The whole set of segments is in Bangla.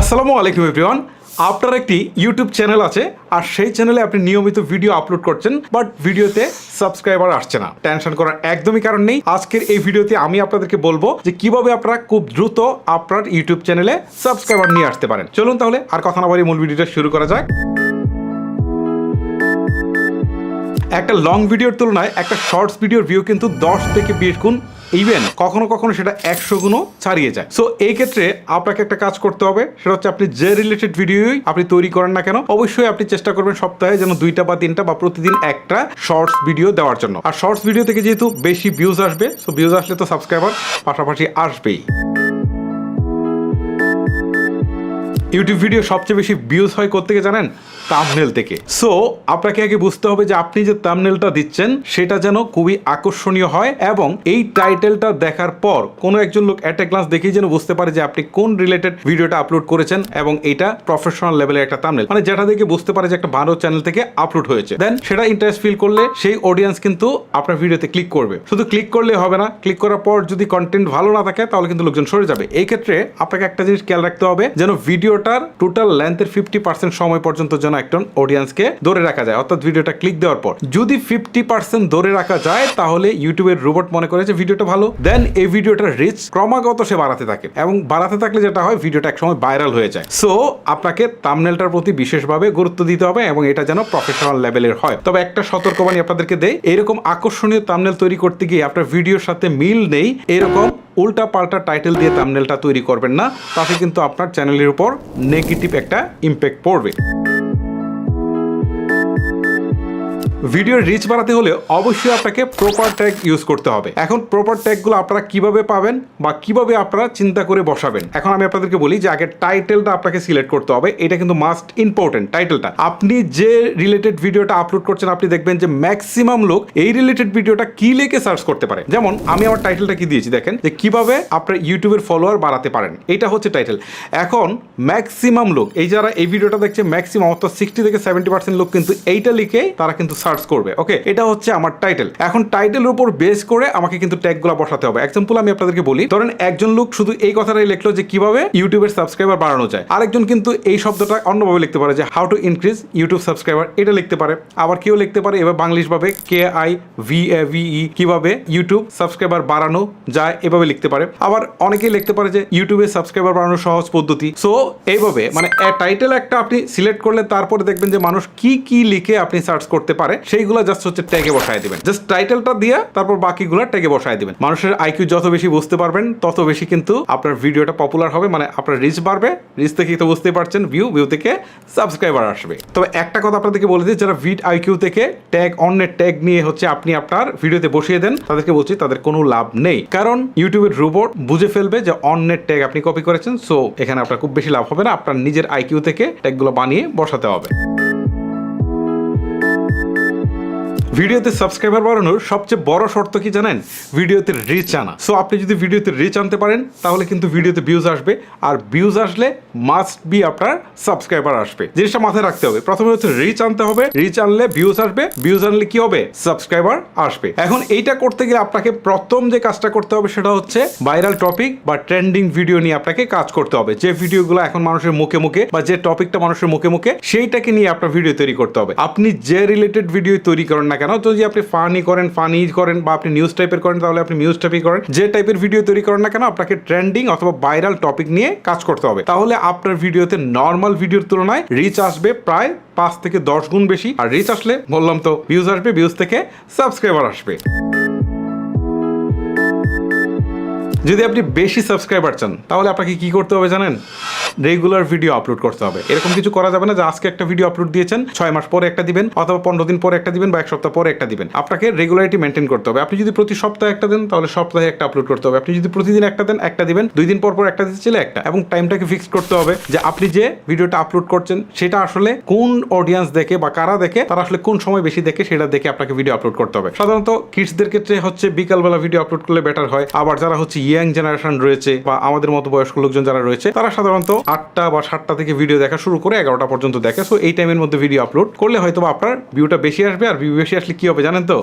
আসসালামু আলাইকুম এভরিওয়ান। আপনার একটি ইউটিউব চ্যানেল আছে আর সেই চ্যানেলে আপনি নিয়মিত ভিডিও আপলোড করছেন, বাট ভিডিওতে সাবস্ক্রাইবার আসছে না। টেনশন করার একদমই কারণ নেই। আজকের এই ভিডিওতে আমি আপনাদেরকে বলবো যে কিভাবে আপনারা খুব দ্রুত আপনার ইউটিউব চ্যানেলে সাবস্ক্রাইবার নিয়ে আসতে পারেন। চলুন তাহলে আর কথা না বাড়িয়ে মূল ভিডিওটা শুরু করা যাক। একটা লং ভিডিওর তুলনায় একটা শর্টস ভিডিওর ভিউ কিন্তু 10 থেকে 20 গুণ, ইভেন কখনো কখনো সেটা 100 গুণও ছাড়িয়ে যায়। সো এই ক্ষেত্রে আপনাকে একটা কাজ করতে হবে, সেটা হচ্ছে আপনি যে রিলেটেড ভিডিওই আপনি তৈরি করেন না কেন, অবশ্যই আপনি চেষ্টা করবেন সপ্তাহে যেন 2টা বা 3টা বা প্রতিদিন একটা শর্টস ভিডিও দেওয়ার জন্য। আর শর্টস ভিডিও থেকে যেহেতু বেশি ভিউজ আসবে, সো ভিউজ আসলে তো সাবস্ক্রাইবার পাশাপাশি আসবেই। ইউটিউব ভিডিও সবচেয়ে বেশি ভিউজ হয় কোত্থেকে জানেন? থাম্বনেল থেকে। সো আপনাকে আগে বুঝতে হবে যে আপনি যে থাম্বনেলটা দিচ্ছেন সেটা যেন খুবই আকর্ষণীয় হয় এবং এই টাইটেলটা দেখার পর কোনো একজন লোক অ্যাট এ গ্লান্স দেখেই যেন বুঝতে পারে যে আপনি কোন রিলেটেড ভিডিওটা আপলোড করেছেন এবং এটা প্রফেশনাল লেভেলের একটা থাম্বনেল, মানে যেটা দেখে বুঝতে পারে যে একটা ভালো চ্যানেল থেকে আপলোড হয়েছে। দেন সেটা ইন্টারেস্ট ফিল করলে সেই অডিয়েন্স কিন্তু আপনার ভিডিওতে ক্লিক করবে। শুধু ক্লিক করলে হবে না, ক্লিক করার পর যদি কন্টেন্ট ভালো না থাকে তাহলে কিন্তু লোকজন সরে যাবে। এই ক্ষেত্রে আপনাকে একটা জিনিস খেয়াল রাখতে হবে, যেন ভিডিওটার টোটাল লেন্থের 50% সময় পর্যন্ত যেন একজন অডিয়েন্সকে ধরে রাখা যায়। অর্থাৎ ভিডিওটা ক্লিক দেওয়ার পর যদি 50% ধরে রাখা যায় তাহলে ইউটিউবের রোবট মনে করে যে ভিডিওটা ভালো। দেন এই ভিডিওটার রিচ ক্রমাগত সে বাড়াতে থাকে এবং বাড়াতে থাকলে যেটা হয় ভিডিওটা একসময় ভাইরাল হয়ে যায়। সো আপনাকে থাম্বনেলটার প্রতি বিশেষভাবে গুরুত্ব দিতে হবে এবং এটা যেন প্রফেশনাল লেভেলের হয়। তবে একটা সতর্কবাণী আপনাদেরকে দেই, এরকম আকর্ষণীয় থাম্বনেল তৈরি করতে গিয়ে আপনার ভিডিওর সাথে মিল নেই এরকম উল্টা পাল্টা টাইটেল দিয়ে থাম্বনেলটা তৈরি করবেন না, তাতে কিন্তু আপনার চ্যানেলের উপর নেগেটিভ একটা ইম্প্যাক্ট পড়বে। ভিডিওর রিচ বাড়াতে হলে অবশ্যই আপনাকে প্রপার ট্যাগ ইউজ করতে হবে। এখন প্রপার ট্যাগগুলো আপনারা কিভাবে পাবেন বা কিভাবে আপনারা চিন্তা করে বসাবেন, এখন আমি আপনাদেরকে বলি যে আগে টাইটেলটা আপনাকে সিলেক্ট করতে হবে। এটা কিন্তু মাস্ট ইম্পর্টেন্ট। টাইটেলটা আপনি যে রিলেটেড ভিডিওটা আপলোড করছেন আপনি দেখবেন যে ম্যাক্সিমাম লোক এই রিলেটেড ভিডিওটা কি লিখে সার্চ করতে পারে। যেমন আমি আমার টাইটেলটা কি দিয়েছি দেখেন, যে কিভাবে আপনার ইউটিউবের ফলোয়ার বাড়াতে পারেন, এটা হচ্ছে টাইটেল। এখন ম্যাক্সিমাম লোক এই যারা এই ভিডিওটা দেখছে ম্যাক্সিমাম অর্থাৎ 60 থেকে 70% লোক কিন্তু এইটা লিখে তারা কিন্তু সার্চ করবে। ওকে, এটা হচ্ছে আমার টাইটেল। এখন টাইটেলের উপর বেস করে আমাকে কিন্তু ট্যাগগুলো বসাতে হবে। এক্সাম্পল আমি আপনাদেরকে বলি, ধরেন একজন লোক শুধু এই কথাটাই লিখলো যে কিভাবে ইউটিউবের সাবস্ক্রাইবার বাড়ানো যায়, আরেকজন কিন্তু এই শব্দটা অন্যভাবে লিখতে পারে যে how to increase YouTube subscriber, এটা লিখতে পারে। আবার কেউ লিখতে পারে এবার বাংলিশ ভাবে KIVAVE, কিভাবে ইউটিউব সাবস্ক্রাইবার বাড়ানো যায় এভাবে লিখতে পারে। আবার অনেকেই লিখতে পারে যে ইউটিউবে সাবস্ক্রাইবার বাড়ানোর সহজ পদ্ধতি। সো এইভাবে মানে টাইটেল একটা আপনি সিলেক্ট করলে তারপরে দেখবেন যে মানুষ কি কি লিখে আপনি সার্চ করতে পারে সেইগুলো জাস্ট হচ্ছে ট্যাগে বসায় দিবেন। জাস্ট টাইটেলটা দিয়ে তারপর বাকিগুলো ট্যাগে বসায় দিবেন। মানুষের আইকিউ যত বেশি বুঝতে পারবেন তত বেশি কিন্তু আপনার ভিডিওটা পপুলার হবে, মানে আপনার রিচ বাড়বে। রিচ থেকে তো বুঝতেই পারছেন ভিউ থেকে সাবস্ক্রাইবার আসবে। তবে একটা কথা আপনাদেরকে বলে দিই, যারা ভিড আইকিউ থেকে ট্যাগ অন্যের ট্যাগ নিয়ে হচ্ছে আপনি আপনার ভিডিওতে বসিয়ে দেন, তাদেরকে বলছি তাদের কোনো লাভ নেই। কারণ ইউটিউবের রোবট বুঝে ফেলবে যে অন্যের ট্যাগ আপনি কপি করেছেন। সো এখানে আপনার খুব বেশি লাভ হবে না, আপনার নিজের আইকিউ থেকে ট্যাগগুলো বানিয়ে বসাতে হবে। ভিডিওতে সাবস্ক্রাইবার বাড়ানোর সবচেয়ে বড় শর্ত কি জানেন? ভিডিওতে রিচ আনা। সো আপনি যদি ভিডিওতে রিচ আনতে পারেন তাহলে কিন্তু ভিডিওতে ভিউজ আসবে, আর ভিউজ আসলে মাস্ট বি আপনার সাবস্ক্রাইবার আসবে। জিনিসটা মাথায় রাখতে হবে। প্রথমে হচ্ছে রিচ আনতে হবে, রিচ আনলে ভিউজ আসবে, ভিউজ আনলে কি হবে? সাবস্ক্রাইবার আসবে। এখন এইটা করতে গেলে আপনাকে প্রথম যে কাজটা করতে হবে সেটা হচ্ছে ভাইরাল টপিক বা ট্রেন্ডিং ভিডিও নিয়ে আপনাকে কাজ করতে হবে। যে ভিডিওগুলো এখন মানুষের মুখে মুখে বা যে টপিকটা মানুষের মুখে মুখে সেইটাকে নিয়ে আপনার ভিডিও তৈরি করতে হবে। আপনি যে রিলেটেড ভিডিও তৈরি করেন না কেন, যদি আপনি ফানি করেন বা আপনি নিউজ টাইপের করেন তাহলে আপনি নিউজ টাইপই করেন, যে টাইপের ভিডিও তৈরি করেন না কেন আপনাকে ট্রেন্ডিং অথবা ভাইরাল টপিক নিয়ে কাজ করতে হবে। তাহলে আপনার ভিডিওতে নর্মাল ভিডিওর তুলনায় রিচ আসবে প্রায় 5 থেকে 10 গুণ বেশি। আর রিচ আসলে বললাম তো ভিউজ আসবে, ভিউজ থেকে সাবস্ক্রাইবার আসবে। যদি আপনি বেশি সাবস্ক্রাইবার চান তাহলে আপনাকে কি করতে হবে জানেন? রেগুলার ভিডিও আপলোড করতে হবে। এরকম কিছু করা যাবে না যে আজকে একটা ভিডিও আপলোড দিয়েছেন 6 মাস পরে একটা দিবেন অথবা 15 দিন পরে একটা দিবেন বা 1 সপ্তাহ পরে একটা দিবেন। আপনাকে রেগুলারিটি মেনটেন করতে হবে। আপনি যদি প্রতি সপ্তাহে একটা দেন তাহলে সপ্তাহে একটা আপলোড করতে হবে। আপনি যদি প্রতিদিন একটা দেন একটা দিবেন, 2 দিন পর একটা দিতে চাইলে একটা। এবং টাইমটাকে ফিক্স করতে হবে যে আপনি যে ভিডিওটা আপলোড করছেন সেটা আসলে কোন অডিয়েন্স দেখে বা কারা দেখে, তারা আসলে কোন সময় বেশি দেখে সেটা দেখে আপনাকে ভিডিও আপলোড করতে হবে। সাধারণত কিডসদের ক্ষেত্রে হচ্ছে বিকালবেলা ভিডিও আপলোড করলে বেটার হয়। আবার যারা হচ্ছে ইয়াং জেনারেশন রয়েছে বা আমাদের মতো বয়স্ক লোকজন যারা রয়েছে তারা সাধারণত 8টা বা 7টা থেকে ভিডিও দেখা শুরু করে 11টা পর্যন্ত দেখে। সো এই টাইমের মধ্যে ভিডিও আপলোড করলে হয়তো আপনার ভিউটা বেশি আসবে। আর ভিউ বেশি আসলে কি হবে জানেন তো?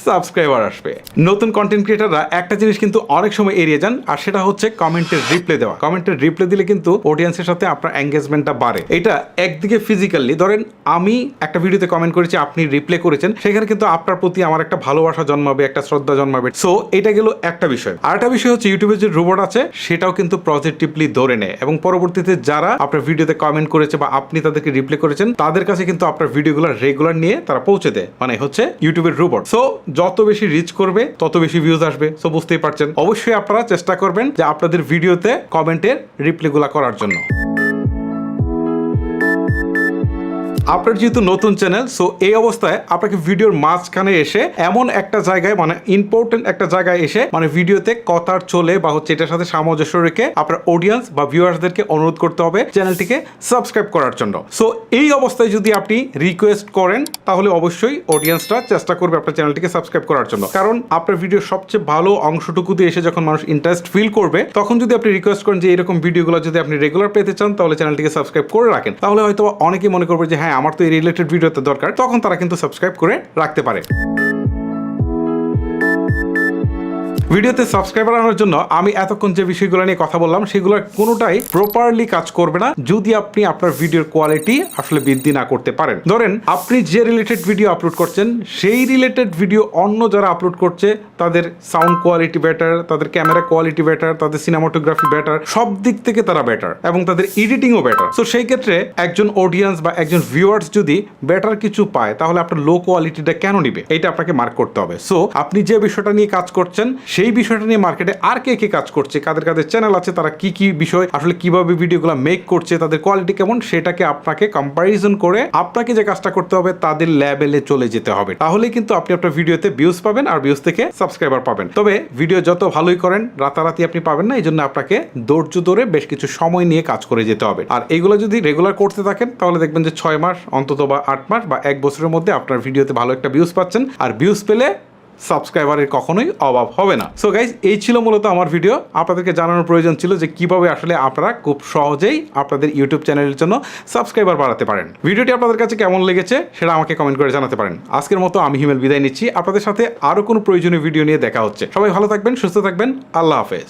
সাবস্ক্রাইবার আসবে। নতুন কন্টেন্ট ক্রিয়েটাররা একটা জিনিস কিন্তু অনেক সময় এড়িয়ে যান, আর সেটা হচ্ছে কমেন্টের রিপ্লাই দেওয়া। কমেন্টের রিপ্লাই দিলে কিন্তু অডিয়েন্সের সাথে আপনার এঙ্গেজমেন্টটা বাড়ে। এটা একদিকে ফিজিক্যালি, ধরেন আমি একটা ভিডিওতে কমেন্ট করেছি, আপনি রিপ্লাই করেছেন, সেখানে কিন্তু আপনার প্রতি আমার একটা ভালোবাসা জন্মাবে, একটা শ্রদ্ধা জন্মাবে। সো এটা গেল একটা বিষয়। আরেকটা বিষয় হচ্ছে ইউটিউবে যে রোবট আছে সেটাও কিন্তু পজিটিভলি ধরে নেয়, এবং পরবর্তীতে যারা আপনার ভিডিওতে কমেন্ট করেছে বা আপনি তাদেরকে রিপ্লাই করেছেন তাদের কাছে কিন্তু আপনার ভিডিওগুলো রেগুলার নিয়ে তারা পৌঁছে দেয়। মানে হচ্ছে ইউটিউবের রোবট। সো যত বেশি রিচ করবে তত বেশি ভিউজ আসবে। সো বুঝতেই পারছেন, অবশ্যই আপনারা চেষ্টা করবেন যে আপনাদের ভিডিওতে কমেন্টের রিপ্লাইগুলো করার জন্য। আপনার যেহেতু নতুন চ্যানেল, সো এই অবস্থায় আপনাকে ভিডিওর মাঝখানে এসে এমন একটা জায়গায়, মানে ইম্পর্টেন্ট একটা জায়গায় এসে, মানে ভিডিওতে কথার চলে বা হচ্ছে এটার সাথে সামঞ্জস্য রেখে আপনার অডিয়েন্স বা ভিউয়ার্সদেরকে অনুরোধ করতে হবে চ্যানেলটিকে সাবস্ক্রাইব করার জন্য। সো এই অবস্থায় যদি আপনি রিকোয়েস্ট করেন তাহলে অবশ্যই অডিয়েন্সরা চেষ্টা করবে আপনার চ্যানেলটিকে সাবস্ক্রাইব করার জন্য। কারণ আপনার ভিডিওর সবচেয়ে ভালো অংশটুকুতে এসে যখন মানুষ ইন্টারেস্ট ফিল করবে, তখন যদি আপনি রিকোয়েস্ট করেন যে এরকম ভিডিওগুলো যদি আপনি রেগুলার পেতে চান তাহলে চ্যানেলটিকে সাবস্ক্রাইব করে রাখেন, তাহলে হয়তো অনেকেই মনে করবে যে হ্যাঁ আমার তো এই রিলেটেড ভিডিওতে দরকার, তখন তারা কিন্তু সাবস্ক্রাইব করে রাখতে পারে। ভিডিওতে সাবস্ক্রাইবার আনার জন্য আমি এতক্ষণ যে বিষয়গুলো নিয়ে কথা বললাম সেগুলোর কোনোটাই প্রপারলি কাজ করবে না যদি আপনি আপনার ভিডিওর কোয়ালিটি আসলে বৃদ্ধি না করতে পারেন। ধরেন আপনি যে রিলেটেড ভিডিও আপলোড করছেন সেই রিলেটেড ভিডিও অন্য যারা আপলোড করছে তাদের সাউন্ড কোয়ালিটি বেটার, তাদের ক্যামেরা কোয়ালিটি বেটার, তাদের সিনেমাটোগ্রাফি বেটার, সব দিক থেকে তারা বেটার, এবং তাদের এডিটিংও বেটার। সো সেই ক্ষেত্রে একজন অডিয়েন্স বা একজন ভিউয়ার্স যদি বেটার কিছু পায় তাহলে আপনার লো কোয়ালিটিটা কেন নিবে, এটা আপনাকে মার্ক করতে হবে। সো আপনি যে বিষয়টা নিয়ে কাজ করছেন সেই বিষয়টা নিয়ে মার্কেটে আর কে কে কাজ করছে, কাদের কাদের চ্যানেল আছে, তারা কি কি বিষয় আসলে কিভাবে ভিডিওগুলো মেক করছে, তাদের কোয়ালিটি কেমন, সেটাকে আপনাকে কম্পারিজন করে আপনাকে যে কাজটা করতে হবে তাদের লেভেলে চলে যেতে হবে। তাহলেই কিন্তু আপনি আপনার ভিডিওতে ভিউজ পাবেন আর ভিউজ থেকে সাবস্ক্রাইবার পাবেন। তবে ভিডিও যত ভালোই করেন রাতারাতি আপনি পাবেন না, এই জন্য আপনাকে ধৈর্য ধরে বেশ কিছু সময় নিয়ে কাজ করে যেতে হবে। আর এইগুলো যদি রেগুলার করতে থাকেন তাহলে দেখবেন যে 6 মাস অন্তত বা 8 মাস বা 1 বছরের মধ্যে আপনার ভিডিওতে ভালো একটা ভিউজ পাচ্ছেন, আর ভিউজ পেলে সাবস্ক্রাইবারের কখনোই অভাব হবে না। সো গাইজ, এই ছিল মূলত আমার ভিডিও। আপনাদেরকে জানানোর প্রয়োজন ছিল যে কিভাবে আসলে আপনারা খুব সহজেই আপনাদের ইউটিউব চ্যানেলের জন্য সাবস্ক্রাইবার বাড়াতে পারেন। ভিডিওটি আপনাদের কাছে কেমন লেগেছে সেটা আমাকে কমেন্ট করে জানাতে পারেন। আজকের মতো আমি হিমেল বিদায় নিচ্ছি। আপনাদের সাথে আরো কোনো প্রয়োজনীয় ভিডিও নিয়ে দেখা হচ্ছে। সবাই ভালো থাকবেন, সুস্থ থাকবেন। আল্লাহ হাফেজ।